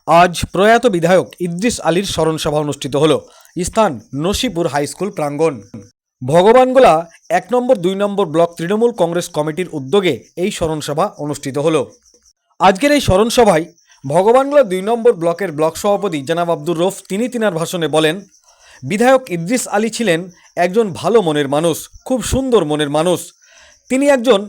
আজ প্রয়াত বিধায়ক ইদ্রিস আলীর স্মরণ সভা অনুষ্ঠিত হল। স্থান নসিপুর হাই স্কুল প্রাঙ্গণ। ভগবানগোলা ১ নম্বর ২ নম্বর ব্লক তৃণমূল কংগ্রেস কমিটির উদ্যোগে এই স্মরণ সভা অনুষ্ঠিত হল। আজকের এই স্মরণ সভায় ভগবানগোলা ২ নম্বর ব্লকের ব্লক সভাপতি জনাব আব্দুর রৌফ তিনার ভাষণে বলেন, বিধায়ক ইদ্রিস আলী ছিলেন একজন ভালো মনের মানুষ, খুব সুন্দর মনের মানুষ। তিনি একজন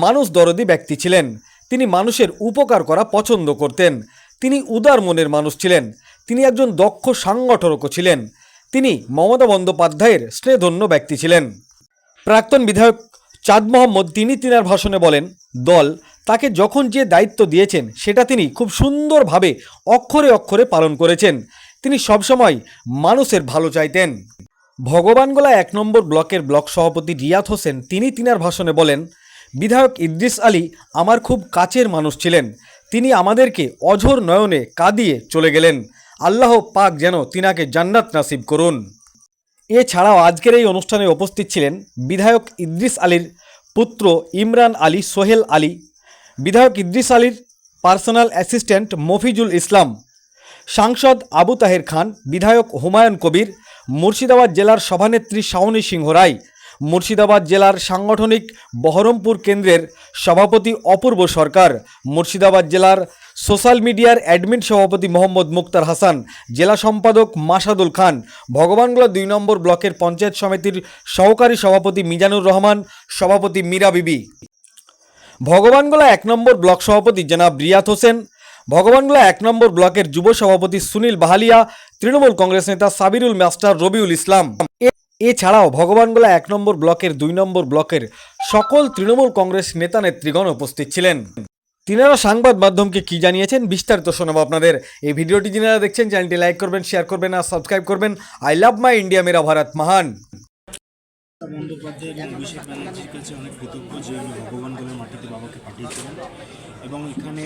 মানুষ দরদি ব্যক্তি ছিলেন। তিনি মানুষের উপকার করা পছন্দ করতেন। তিনি উদার মনের মানুষ ছিলেন। তিনি একজন দক্ষ সাংগঠকও ছিলেন। তিনি মমতা বন্দ্যোপাধ্যায়ের স্নেহধন্য ব্যক্তি ছিলেন। প্রাক্তন বিধায়ক চাঁদ মোহাম্মদ তিনার ভাষণে বলেন, দল তাকে যখন যে দায়িত্ব দিয়েছেন সেটা তিনি খুব সুন্দরভাবে অক্ষরে অক্ষরে পালন করেছেন। তিনি সবসময় মানুষের ভালো চাইতেন। ভগবানগোলা ১ নম্বর ব্লকের ব্লক সভাপতি রিয়াদ হোসেন তিনার ভাষণে বলেন, বিধায়ক ইদ্রিস আলী আমার খুব কাছের মানুষ ছিলেন। তিনি আমাদেরকে অঝোর নয়নে কাঁদিয়ে চলে গেলেন। আল্লাহ পাক যেন তিনাকে জান্নাত নাসিব করুন। এছাড়াও আজকের এই অনুষ্ঠানে উপস্থিত ছিলেন বিধায়ক ইদ্রিস আলীর পুত্র ইমরান আলী সোহেল আলী, বিধায়ক ইদ্রিস আলীর পার্সোনাল অ্যাসিস্ট্যান্ট মফিজুল ইসলাম, সাংসদ আবু তাহের খান, বিধায়ক হুমায়ুন কবির, মুর্শিদাবাদ জেলার সভানেত্রী শাওনী সিংহ রায়, মুর্শিদাবাদ জেলার সাংগঠনিক বহরমপুর কেন্দ্রের সভাপতি অপূর্ব সরকার, মুর্শিদাবাদ জেলার সোশ্যাল মিডিয়ার অ্যাডমিন সভাপতি মোহাম্মদ মুক্তার হাসান, জেলা সম্পাদক মাসাদুল খান, ভগবানগোলা ২ নম্বর ব্লকের পঞ্চায়েত সমিতির সহকারী সভাপতি মিজানুর রহমান, সভাপতি মীরা বিবি, ভগবানগোলা ১ নম্বর ব্লক সভাপতি জনাব রিয়াদ হোসেন, ভগবানগোলা ১ নম্বর ব্লকের যুব সভাপতি সুনীল বাহালিয়া, তৃণমূল কংগ্রেস নেতা সাবিরুল মাস্টার রবিউল ইসলাম। এছাড়াও ভগবানগোলা ১ নম্বর ব্লকের ২ নম্বর ব্লকের সকল তৃণমূল কংগ্রেস নেতা নেত্রীগণ উপস্থিত ছিলেন। তিনারা সংবাদ মাধ্যমকে কি জানিয়েছেন বিস্তারিত শোনাবো আপনাদের। এই ভিডিওটি যিনারা দেখছেন চ্যানেলটি লাইক করবেন, শেয়ার করবেন আর সাবস্ক্রাইব করবেন। আই লাভ মাই ইন্ডিয়া, মেরা ভারত মহান। বন্দ্যোপাধ্যায় এবং অভিষেক ব্যানার্জির কাছে অনেক কৃতজ্ঞ যে উনি ভগবানগোলার মাটিতে বাবাকে পাঠিয়েছিলেন এবং এখানে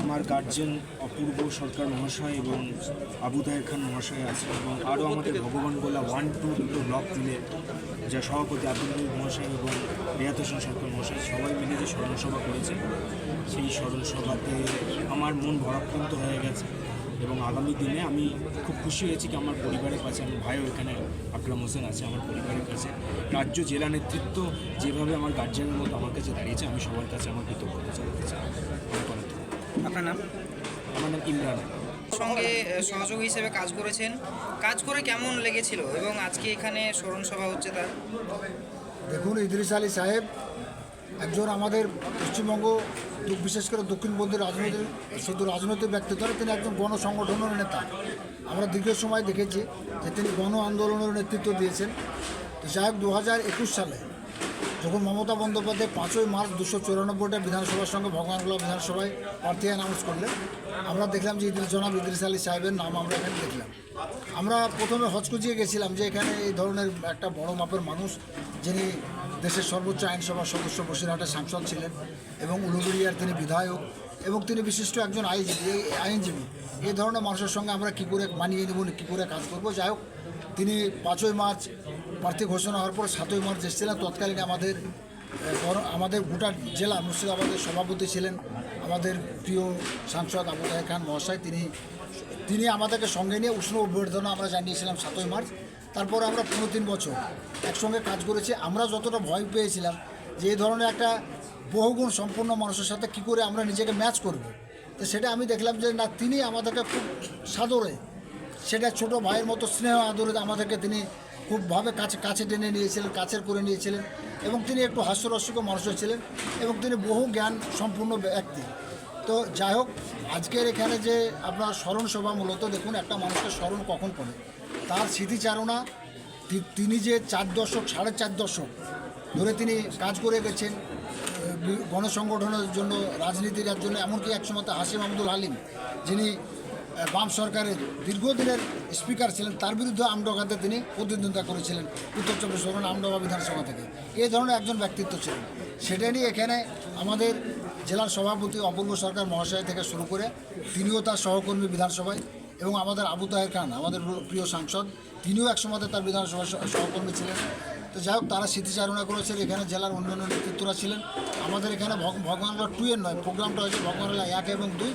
আমার গার্জেন অপূর্ব সরকার মহাশয় এবং আবু তাহের খান মহাশয় আছে এবং আরও আমাদের ভগবানগোলা 1, 2 দুটো ব্লক মিলে যা সভাপতি আব্দুল রহিম মহাশয় এবং রিয়াদ হোসেন সরকার মহাশয় সবাই মিলে যে স্মরণসভা করেছে, সেই স্মরণসভাতে আমার মন ভরাক্রান্ত হয়ে গেছে এবং আগামী দিনে আমি খুব খুশি হয়েছি কি আমার পরিবারের কাছে, আমার ভাইও এখানে আকরাম হোসেন আছে আমার পরিবারের কাছে, রাজ্য জেলা নেতৃত্ব যেভাবে আমার গার্জিয়ানের মতো আমার কাছে দাঁড়িয়েছে, আমি সবার কাছে আমার কৃতজ্ঞতা জানাতে চাই। আপনার নাম? আমার নাম ইমরান। সঙ্গে সহযোগী হিসেবে কাজ করেছেন, কাজ করে কেমন লেগেছিল এবং আজকে এখানে স্মরণ সভা হচ্ছে তার? দেখুন, ইদ্রিস আলী সাহেব একজন আমাদের পশ্চিমবঙ্গ, বিশেষ করে দক্ষিণপন্থী রাজনৈতিক ব্যক্তিত্ব। তিনি একজন গণসংগঠনের নেতা। আমরা দীর্ঘ সময় দেখেছি যে তিনি গণ আন্দোলনের নেতৃত্ব দিয়েছেন। তো যাই হোক, 2021 সালে যখন মমতা বন্দ্যোপাধ্যায় 5ই মার্চ 294টা বিধানসভার সঙ্গে ভগবানগোলা বিধানসভায় প্রার্থী অ্যানাউন্স করলেন, আমরা দেখলাম যে জনাব ইদ্রিস আলী সাহেবের নাম আমরা এখানে দেখলাম। আমরা প্রথমে হচকুচিয়ে গেছিলাম যে এখানে এই ধরনের একটা বড় মাপের মানুষ, যিনি দেশের সর্বোচ্চ আইনসভার সদস্য, বসিরহাটের সাংসদ ছিলেন এবং উলুবেড়িয়ার তিনি বিধায়ক এবং তিনি বিশিষ্ট একজন আইনজীবী, এই ধরনের মানুষের সঙ্গে আমরা কী করে মানিয়ে নেব, কী করে কাজ করবো। যাই হোক, তিনি 5ই মার্চ প্রার্থী ঘোষণা হওয়ার পর 7ই মার্চ এসেছিলেন। তৎকালীন আমাদের গোটা জেলা মুর্শিদাবাদের সভাপতি ছিলেন আমাদের প্রিয় সাংসদ আবু তাহের খান মহাশয়। তিনি আমাদেরকে সঙ্গে নিয়ে উষ্ণ অভ্যর্থনা আমরা জানিয়েছিলাম 7ই মার্চ। তারপরে আমরা 3 বছর একসঙ্গে কাজ করেছি। আমরা যতটা ভয় পেয়েছিলাম যে এই ধরনের একটা বহুগুণ সম্পন্ন মানুষের সাথে কী করে আমরা নিজেকে ম্যাচ করব, তো সেটা আমি দেখলাম যে না, তিনি আমাদেরকে খুব সাদরে, সেটা ছোট ভাইয়ের মতো স্নেহ আদরে আমাদেরকে তিনি খুবভাবে কাছে টেনে নিয়েছিলেন, কাছের করে নিয়েছিলেন এবং তিনি একটু হাস্যরসিক মানুষও ছিলেন এবং তিনি বহু জ্ঞান সম্পূর্ণ ব্যক্তি। তো যাই হোক, আজকের এখানে যে আপনার স্মরণ সভা, মূলত দেখুন একটা মানুষকে স্মরণ কখন করে, তার স্মৃতিচারণা। তিনি যে 4 দশক, 4.5 দশক ধরে তিনি কাজ করে গেছেন গণসংগঠনের জন্য, রাজনীতির জন্য। এমনকি একসময় হাসিম আব্দুল হালিম, যিনি বাম সরকারের দীর্ঘদিনের স্পিকার ছিলেন, তার বিরুদ্ধে আমডগাতে তিনি প্রতিদ্বন্দ্বিতা করেছিলেন উত্তর 24 পরগনা আমডগা বিধানসভা থেকে। এই ধরনের একজন ব্যক্তিত্ব ছিলেন। সেটা নিয়ে এখানে আমাদের জেলার সভাপতি অপূর্ব সরকার মহাশয় থেকে শুরু করে তিনিও তার সহকর্মী বিধানসভায়, এবং আমাদের আবু তাহের খান, আমাদের প্রিয় সাংসদ, তিনিও একসময় তার বিধানসভার সহকর্মী ছিলেন। তো যাই হোক তারা স্মৃতিচারণা করেছেন, এখানে জেলার অন্যান্য নেতৃত্বরা ছিলেন। আমাদের এখানে ভগবানগোলা 2 এর নয়, প্রোগ্রামটা হয়েছে ভগবানগোলা 1 এবং 2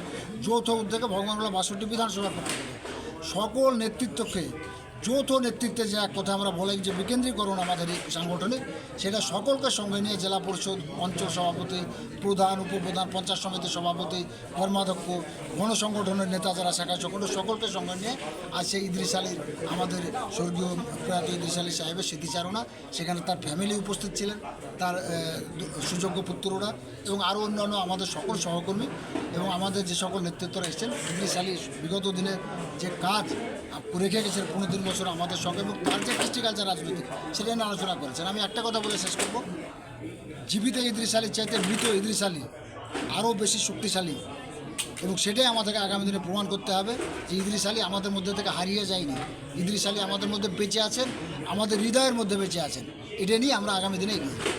যৌথ উদ্যোগে ভগবানগোলা 62 বিধানসভার পক্ষ থেকে সকল নেতৃত্বকে যৌথ নেতৃত্বে যে এক কথা আমরা বলি যে বিকেন্দ্রীকরণ আমাদের এই সাংগঠনে, সেটা সকলকে সঙ্গে নিয়ে জেলা পরিষদ, অঞ্চল সভাপতি, প্রধান, উপপ্রধান, পঞ্চায়েত সমিতির সভাপতি, কর্মাধ্যক্ষ, গণসংগঠনের নেতা যারা শাখা সকলকে সঙ্গে নিয়ে আজ সেই ইদ্রিস আলীর, আমাদের স্বর্গীয় প্রয়াত ইদ্রিস আলী সাহেবের স্মৃতিচারণা, সেখানে তার ফ্যামিলি উপস্থিত ছিলেন, তার সুযোগ্য পুত্ররা এবং আরও অন্যান্য আমাদের সকল সহকর্মী এবং আমাদের যে সকল নেতৃত্বরা এসেছেন। ইদ্রিস আলী বিগত দিনে যে কাজ রেখে গেছেন 15 বছর আমাদের সঙ্গে, এবং তার যে কৃষ্টিকালচার রাজনীতি সেটা নিয়ে আলোচনা করেছেন। আমি একটা কথা বলে শেষ করব, জীবিত ইদ্রিস আলীর চাইতে মৃত ইদ্রিস আলী আরও বেশি শক্তিশালী, এবং সেটাই আমাদেরকে আগামী দিনে প্রমাণ করতে হবে যে ইদ্রিস আলী আমাদের মধ্যে থেকে হারিয়ে যায়নি, ইদ্রিস আলী আমাদের মধ্যে বেঁচে আছেন, আমাদের হৃদয়ের মধ্যে বেঁচে আছেন। এটা নিয়ে আমরা আগামী দিনে এগিয়ে যাব।